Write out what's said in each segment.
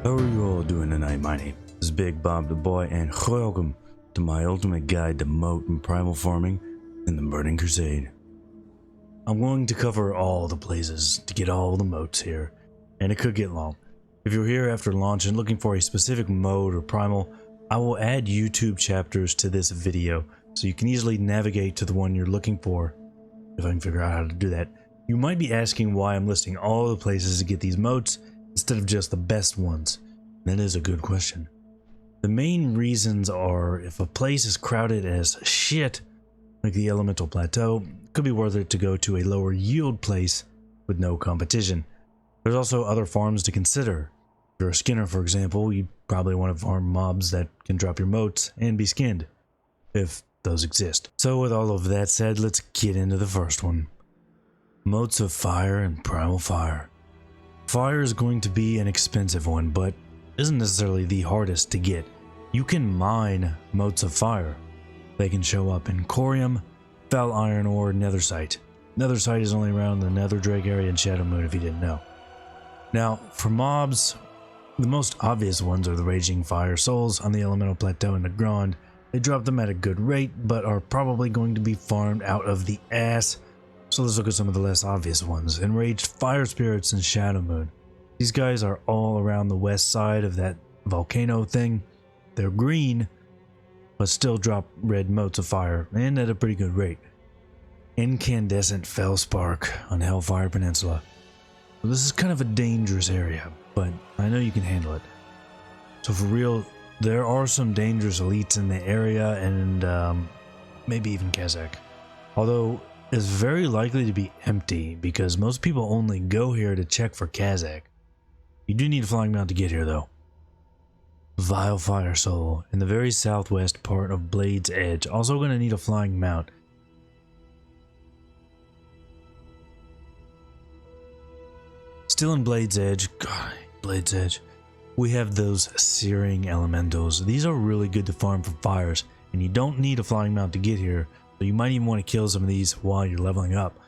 How are you all doing tonight? My name is Bigbobbedboi and welcome to my ultimate guide to moat and primal farming in the Burning Crusade. I'm going to cover all the places to get all the moats here, and it could get long. If you're here after launch and looking for a specific moat or primal, I will add YouTube chapters to this video so you can easily navigate to the one you're looking for, if I can figure out how to do that. You might be asking why I'm listing all the places to get these moats instead of just the best ones. That is a good question. The main reasons are if a place is crowded as shit, like the Elemental Plateau, it could be worth it to go to a lower yield place with no competition. There's also other farms to consider. If you're a skinner, for example, you probably want to farm mobs that can drop your moats and be skinned, if those exist. So with all of that said, let's get into the first one. Motes of Fire and Primal Fire. Fire is going to be an expensive one, but isn't necessarily the hardest to get. You can mine motes of fire. They can show up in Corium, Foul Iron, or Nethersite. Nethersite is only around the Nether Drake area and Shadow Moon if you didn't know. Now, for mobs, the most obvious ones are the Raging Fire Souls on the Elemental Plateau and the Grand. They drop them at a good rate, but are probably going to be farmed out of the ass. So let's look at some of the less obvious ones. Enraged Fire Spirits and Shadow Moon. These guys are all around the west side of that volcano thing. They're green, but still drop red motes of fire, and at a pretty good rate. Incandescent Fellspark on Hellfire Peninsula. Well, this is kind of a dangerous area, but I know you can handle it. So for real, there are some dangerous elites in the area, and maybe even Kazakh. Although it's very likely to be empty because most people only go here to check for Kazakh. You do need a flying mount to get here though. Vile Fire Soul in the very southwest part of Blade's Edge, also going to need a flying mount. Still in Blade's Edge, God, Blade's Edge, we have those Searing Elementals. These are really good to farm for fires, and you don't need a flying mount to get here. So you might even want to kill some of these while you're leveling up.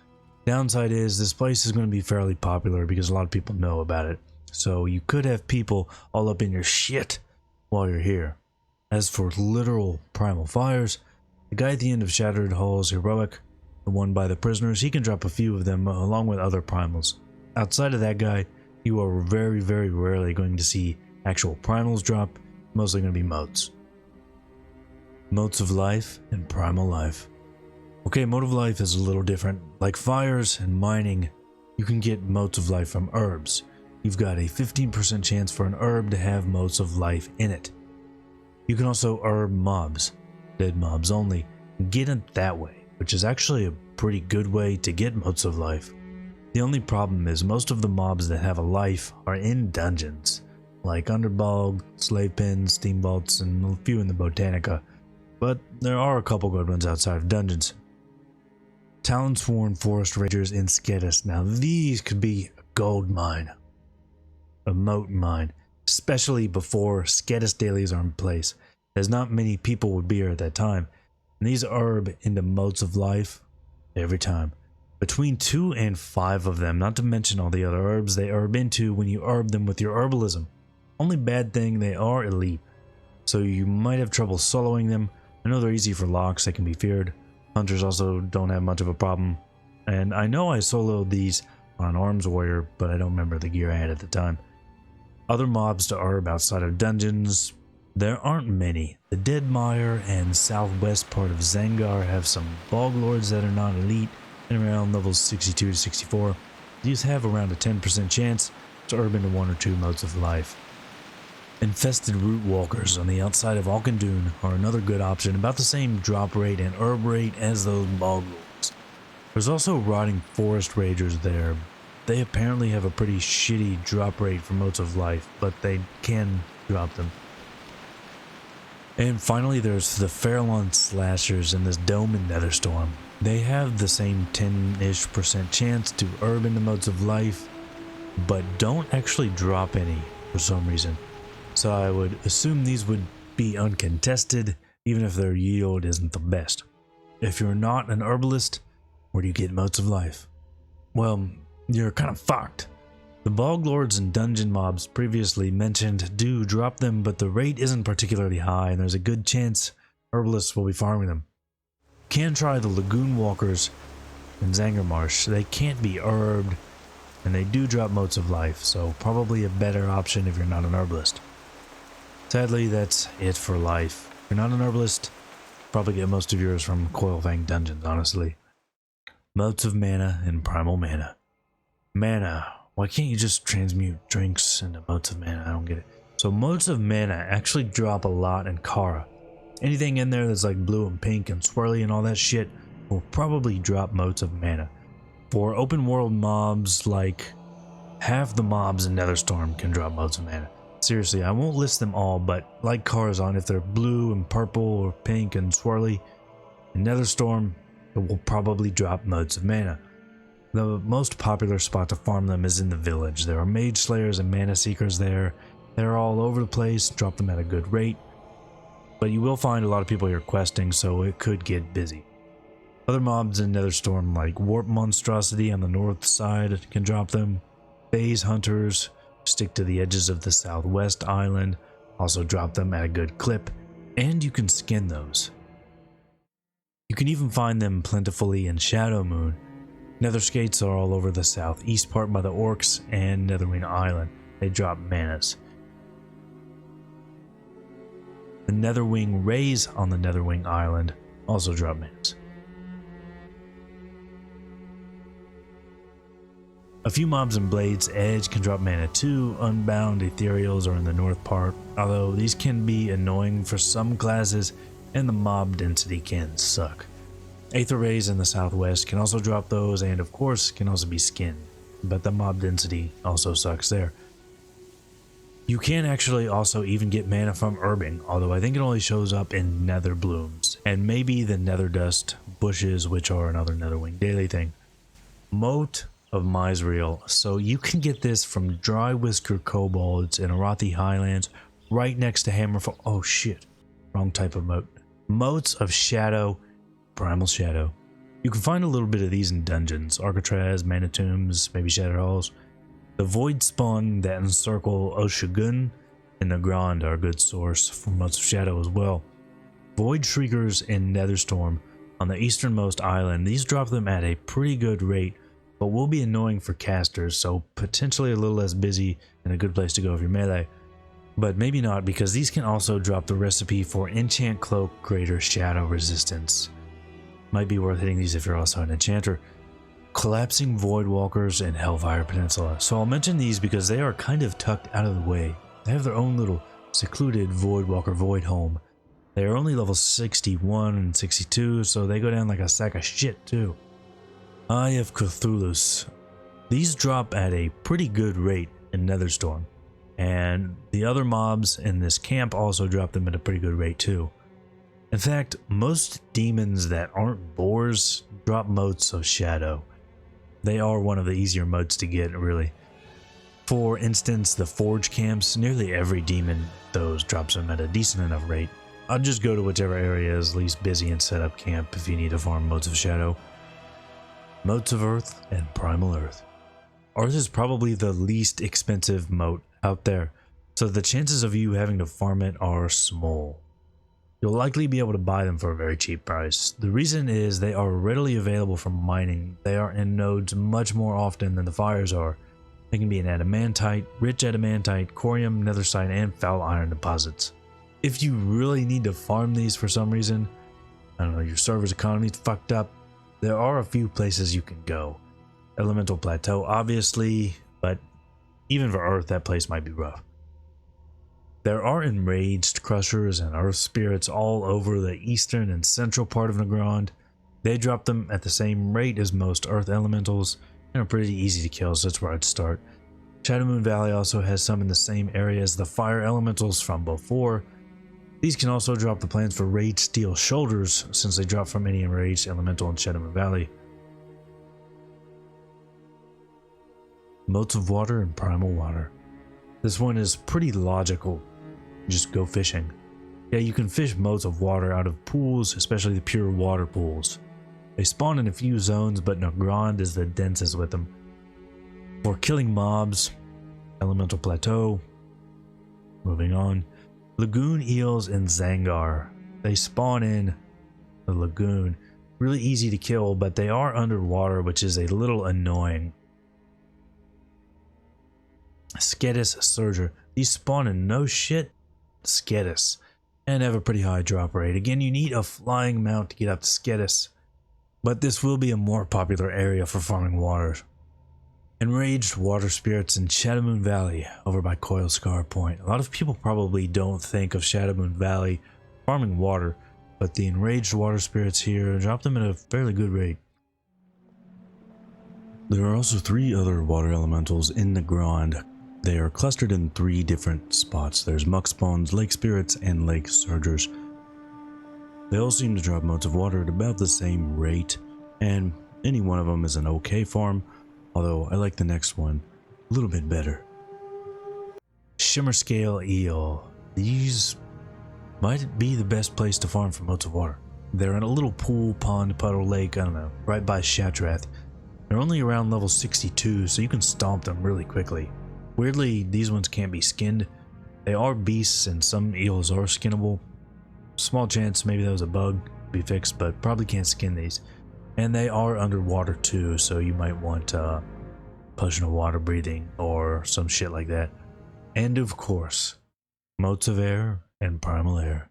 Downside is this place is going to be fairly popular because a lot of people know about it. So you could have people all up in your shit while you're here. As for literal primal fires, the guy at the end of Shattered Hall's heroic, the one by the prisoners, he can drop a few of them along with other primals. Outside of that guy, you are very, very rarely going to see actual primals drop, mostly going to be motes. Motes of Life and Primal Life. Okay, Mote of Life is a little different. Like fires and mining, you can get Motes of Life from herbs. You've got a 15% chance for an herb to have Motes of Life in it. You can also herb mobs, dead mobs only, and get it that way, which is actually a pretty good way to get Motes of Life. The only problem is most of the mobs that have a life are in dungeons, like Underbog, Slave Pens, Steam Vaults, and a few in the Botanica, but there are a couple good ones outside of dungeons. Talonsworn Forest Rangers in Skedis. Now these could be a gold mine, a moat mine, especially before Skedis dailies are in place, as not many people would be here at that time, and these herb into Motes of Life every time. Between 2 and 5 of them, not to mention all the other herbs they herb into when you herb them with your herbalism. Only bad thing, they are elite, so you might have trouble soloing them. I know they're easy for locks, they can be feared. Hunters also don't have much of a problem, and I know I soloed these on Arms Warrior, but I don't remember the gear I had at the time. Other mobs to herb outside of dungeons, there aren't many. The Deadmire and southwest part of Zangar have some Bog Lords that are not elite, and around levels 62 to 64, these have around a 10% chance to herb into 1 or 2 Motes of Life. Infested Root Walkers on the outside of Alkandun are another good option, about the same drop rate and herb rate as those Bog Lords. There's also Rotting Forest Rangers there. They apparently have a pretty shitty drop rate for Motes of Life, but they can drop them. And finally there's the Farallon Slashers in this Dome and Netherstorm. They have the same 10-ish% chance to herb into Motes of Life, but don't actually drop any for some reason. So I would assume these would be uncontested, even if their yield isn't the best. If you're not an herbalist, where do you get Motes of Life? Well, you're kind of fucked. The Bog Lords and dungeon mobs previously mentioned do drop them, but the rate isn't particularly high and there's a good chance herbalists will be farming them. Can try the Lagoon Walkers in Zangarmarsh. They can't be herbed and they do drop Motes of Life, so probably a better option if you're not an herbalist. Sadly, that's it for life. If you're not an herbalist, probably get most of yours from Coilfang dungeons, honestly. Motes of Mana and Primal Mana. Mana. Why can't you just transmute drinks into Motes of Mana? I don't get it. So Motes of Mana actually drop a lot in Kara. Anything in there that's like blue and pink and swirly and all that shit will probably drop Motes of Mana. For open world mobs, like half the mobs in Netherstorm can drop Motes of Mana. Seriously, I won't list them all, but like Karazhan, if they're blue and purple or pink and swirly, in Netherstorm, it will probably drop Motes of Mana. The most popular spot to farm them is in the village. There are Mage Slayers and Mana Seekers there. They're all over the place, drop them at a good rate. But you will find a lot of people here questing, so it could get busy. Other mobs in Netherstorm like Warp Monstrosity on the north side can drop them. Phase Hunters stick to the edges of the southwest island, also drop them at a good clip, and you can skin those. You can even find them plentifully in Shadow Moon. Nether Skates are all over the southeast part by the Orcs and Netherwing Island. They drop manas. The Netherwing Rays on the Netherwing Island also drop manas. A few mobs in Blade's Edge can drop mana too. Unbound Ethereals are in the north part, although these can be annoying for some classes and the mob density can suck. Aether Rays in the southwest can also drop those and of course can also be skinned, but the mob density also sucks there. You can actually also even get mana from herbing, although I think it only shows up in nether blooms, and maybe the nether dust bushes, which are another Netherwing daily thing. Mote of Myzrael. So you can get this from Dry Whisker Kobolds in Arathi Highlands, right next to Hammerfall. Oh shit, wrong type of mote. Motes of Shadow, Primal Shadow. You can find a little bit of these in dungeons, Arcatraz, Mana Tombs, maybe Shadow Halls. The Void Spawn that encircle Oshugun and Nagrand are a good source for Motes of Shadow as well. Void Shriekers in Netherstorm on the easternmost island. These drop them at a pretty good rate, but will be annoying for casters, so potentially a little less busy and a good place to go if you're melee. But maybe not, because these can also drop the recipe for Enchant Cloak Greater Shadow Resistance. Might be worth hitting these if you're also an enchanter. Collapsing Voidwalkers in Hellfire Peninsula. So I'll mention these because they are kind of tucked out of the way. They have their own little secluded Voidwalker void home. They are only level 61 and 62, so they go down like a sack of shit too. Eye of Cthulhu's. These drop at a pretty good rate in Netherstorm, and the other mobs in this camp also drop them at a pretty good rate too. In fact, most demons that aren't boars drop Motes of Shadow. They are one of the easier motes to get, really. For instance, the Forge camps, nearly every demon those drops them at a decent enough rate. I'll just go to whichever area is least busy and set up camp if you need to farm Motes of Shadow. Motes of Earth and Primal Earth. Earth is probably the least expensive mote out there, so the chances of you having to farm it are small. You'll likely be able to buy them for a very cheap price. The reason is they are readily available for mining. They are in nodes much more often than the fires are. They can be in adamantite, rich adamantite, corium, nethersite, and foul iron deposits. If you really need to farm these for some reason, I don't know, your server's economy's fucked up, there are a few places you can go. Elemental Plateau, obviously, but even for Earth, that place might be rough. There are enraged crushers and earth spirits all over the eastern and central part of Nagrand. They drop them at the same rate as most earth elementals and are pretty easy to kill, so that's where I'd start. Shadowmoon Valley also has some in the same area as the fire elementals from before. These can also drop the plants for Rage Steel Shoulders, since they drop from any enraged elemental in Shadowmoon Valley. Motes of Water and Primal Water. This one is pretty logical. Just go fishing. Yeah, you can fish Motes of Water out of pools, especially the pure water pools. They spawn in a few zones, but Nagrand is the densest with them. For killing mobs, Elemental Plateau. Moving on. Lagoon eels and Zangar. They spawn in the lagoon. Really easy to kill, but they are underwater, which is a little annoying. Skedis Surger. These spawn in no shit Skedis and have a pretty high drop rate. Again, you need a flying mount to get up to Skedis, but this will be a more popular area for farming waters. Enraged water spirits in Shadowmoon Valley over by Coilscar Point. A lot of people probably don't think of Shadowmoon Valley farming water, but the enraged water spirits here drop them at a fairly good rate. There are also 3 other water elementals in the Grand. They are clustered in 3 different spots. There's Muck Spawns, Lake Spirits, and Lake Surgers. They all seem to drop motes of water at about the same rate, and any one of them is an okay farm, although I like the next one a little bit better. Shimmer Scale Eel. These might be the best place to farm for motes of water. They're in a little pool, pond, puddle, lake, I don't know, right by Shatrath. They're only around level 62, so you can stomp them really quickly. Weirdly, these ones can't be skinned. They are beasts and some eels are skinnable. Small chance maybe that was a bug, be fixed, but probably can't skin these. And they are underwater too, so you might want potion of water breathing or some shit like that. And of course, motes of air and primal air.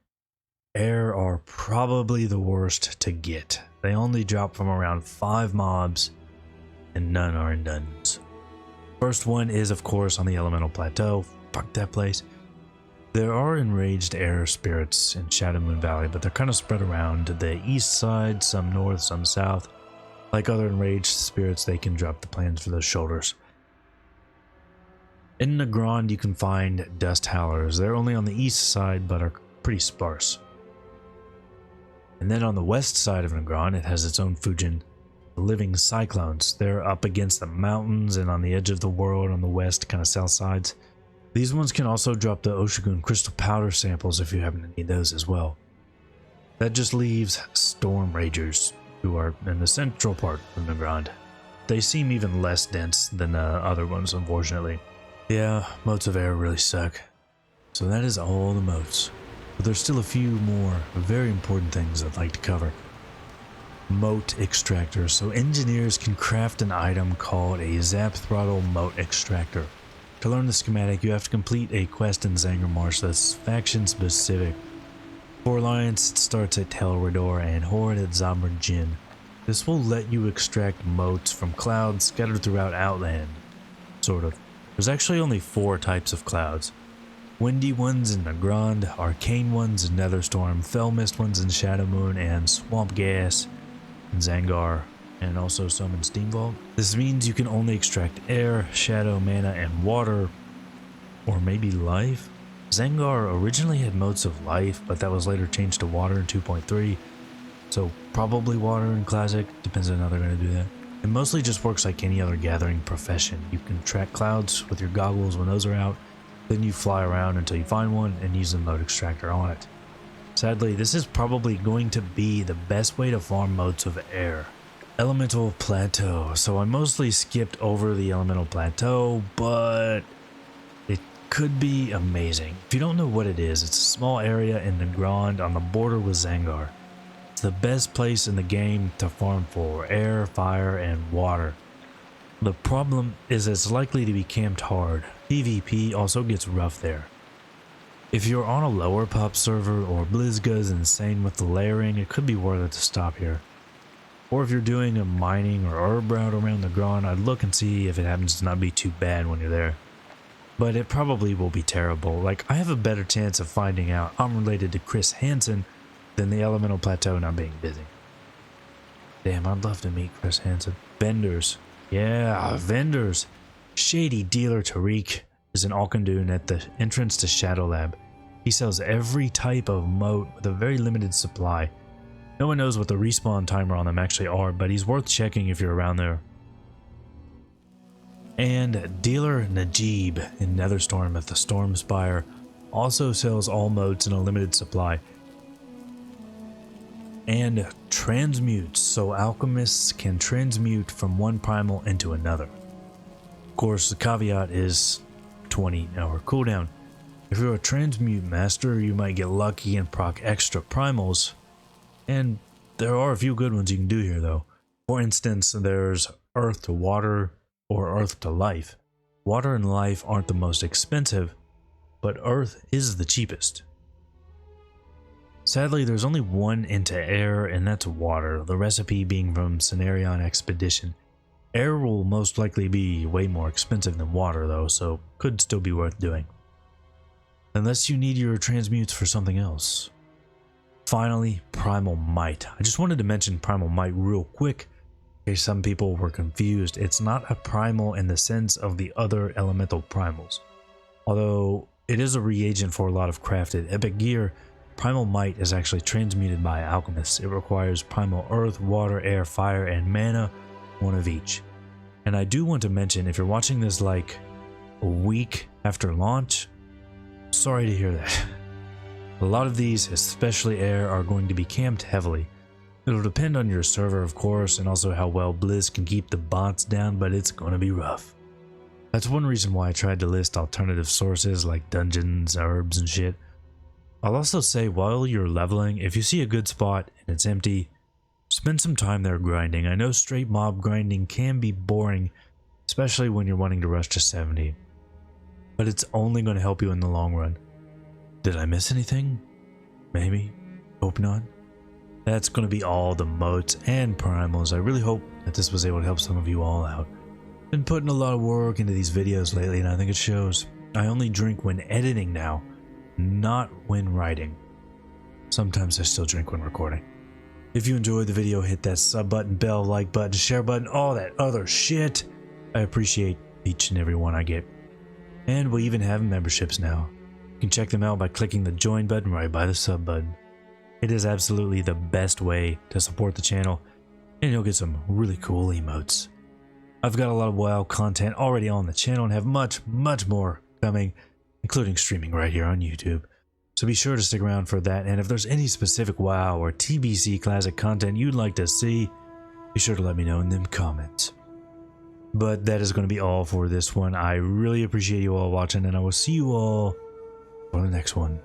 Air are probably the worst to get. They only drop from around 5 mobs and none are in dungeons. First one is of course on the Elemental Plateau. Fuck that place. There are enraged air spirits in Shadowmoon Valley, but they're kind of spread around to the east side, some north, some south. Like other enraged spirits, they can drop the plans for those shoulders. In the Grand, you can find Dust Howlers. They're only on the east side, but are pretty sparse. And then on the west side of Nagrand, it has its own Fujin, the Living Cyclones. They're up against the mountains and on the edge of the world on the west, kind of south sides. These ones can also drop the Oshigun Crystal Powder samples if you happen to need those as well. That just leaves Storm Ragers, who are in the central part of Nagrand. They seem even less dense than the other ones, unfortunately. Yeah, motes of air really suck. So that is all the motes. But there's still a few more very important things I'd like to cover. Mote Extractor. So engineers can craft an item called a Zapthrottle Mote Extractor. To learn the schematic, you have to complete a quest in Zangarmarsh that's faction specific. For Alliance, it starts at Telrador and Horde at Zabrajin. This will let you extract motes from clouds scattered throughout Outland. Sort of. There's actually only 4 types of clouds. Windy ones in Nagrand, arcane ones in Netherstorm, fell mist ones in Shadowmoon, and swamp gas in Zangar, and also some in Steamvault. This means you can only extract air, shadow, mana, and water, or maybe life. Zangar originally had motes of life, but that was later changed to water in 2.3, so probably water in Classic, depends on how they're going to do that. It mostly just works like any other gathering profession. You can track clouds with your goggles when those are out, then you fly around until you find one and use the Mote Extractor on it. Sadly, this is probably going to be the best way to farm motes of air. Elemental Plateau. So I mostly skipped over the Elemental Plateau, but it could be amazing. If you don't know what it is, it's a small area in the Grand on the border with Zangar. It's the best place in the game to farm for air, fire, and water. The problem is it's likely to be camped hard. PvP also gets rough there. If you're on a lower pop server or Blizga's insane with the layering, it could be worth it to stop here. Or if you're doing a mining or herb route around the Grand, I'd look and see if it happens to not be too bad when you're there. But it probably will be terrible. Like, I have a better chance of finding out I'm related to Chris Hansen than the Elemental Plateau not being busy. Damn, I'd love to meet Chris Hansen. Vendors. Yeah, vendors. Shady Dealer Tariq is an Alkandun at the entrance to Shadow Lab. He sells every type of mote with a very limited supply. No one knows what the respawn timer on them actually are, but he's worth checking if you're around there. And Dealer Najib in Netherstorm at the Storm Spire also sells all motes in a limited supply. And transmutes, so alchemists can transmute from one primal into another. course, the caveat is 20-hour cooldown. If you're a transmute master, you might get lucky and proc extra primals, and there are a few good ones you can do here though. For instance, there's Earth to Water or Earth to Life. Water and Life aren't the most expensive, but Earth is the cheapest. Sadly, there's only one into Air, and that's Water, the recipe being from Cenarion Expedition. Air will most likely be way more expensive than Water though, so could still be worth doing. Unless you need your transmutes for something else. Finally, Primal Might. I just wanted to mention Primal Might real quick, in case some people were confused. It's not a primal in the sense of the other elemental primals. Although it is a reagent for a lot of crafted epic gear, Primal Might is actually transmuted by alchemists. It requires primal earth, water, air, fire, and mana, one of each. And I do want to mention, if you're watching this like a week after launch, sorry to hear that. A lot of these, especially air, are going to be camped heavily. It'll depend on your server, of course, and also how well Blizz can keep the bots down, but it's going to be rough. That's one reason why I tried to list alternative sources like dungeons, herbs, and shit. I'll also say, while you're leveling, if you see a good spot and it's empty, spend some time there grinding. I know straight mob grinding can be boring, especially when you're wanting to rush to 70. But it's only going to help you in the long run. Did I miss anything? Maybe. Hope not. That's going to be all the motes and primals. I really hope that this was able to help some of you all out. Been putting a lot of work into these videos lately, and I think it shows. I only drink when editing now, not when writing. Sometimes I still drink when recording. If you enjoyed the video, hit that sub button, bell, like button, share button, all that other shit. I appreciate each and every one I get. And we even have memberships now. You can check them out by clicking the join button right by the sub button. It is absolutely the best way to support the channel, and you'll get some really cool emotes. I've got a lot of WoW content already on the channel and have much more coming, including streaming right here on YouTube. So be sure to stick around for that, and if there's any specific WoW or TBC classic content you'd like to see, be sure to let me know in them comments. But that is going to be all for this one. I really appreciate you all watching, and I will see you all for the next one.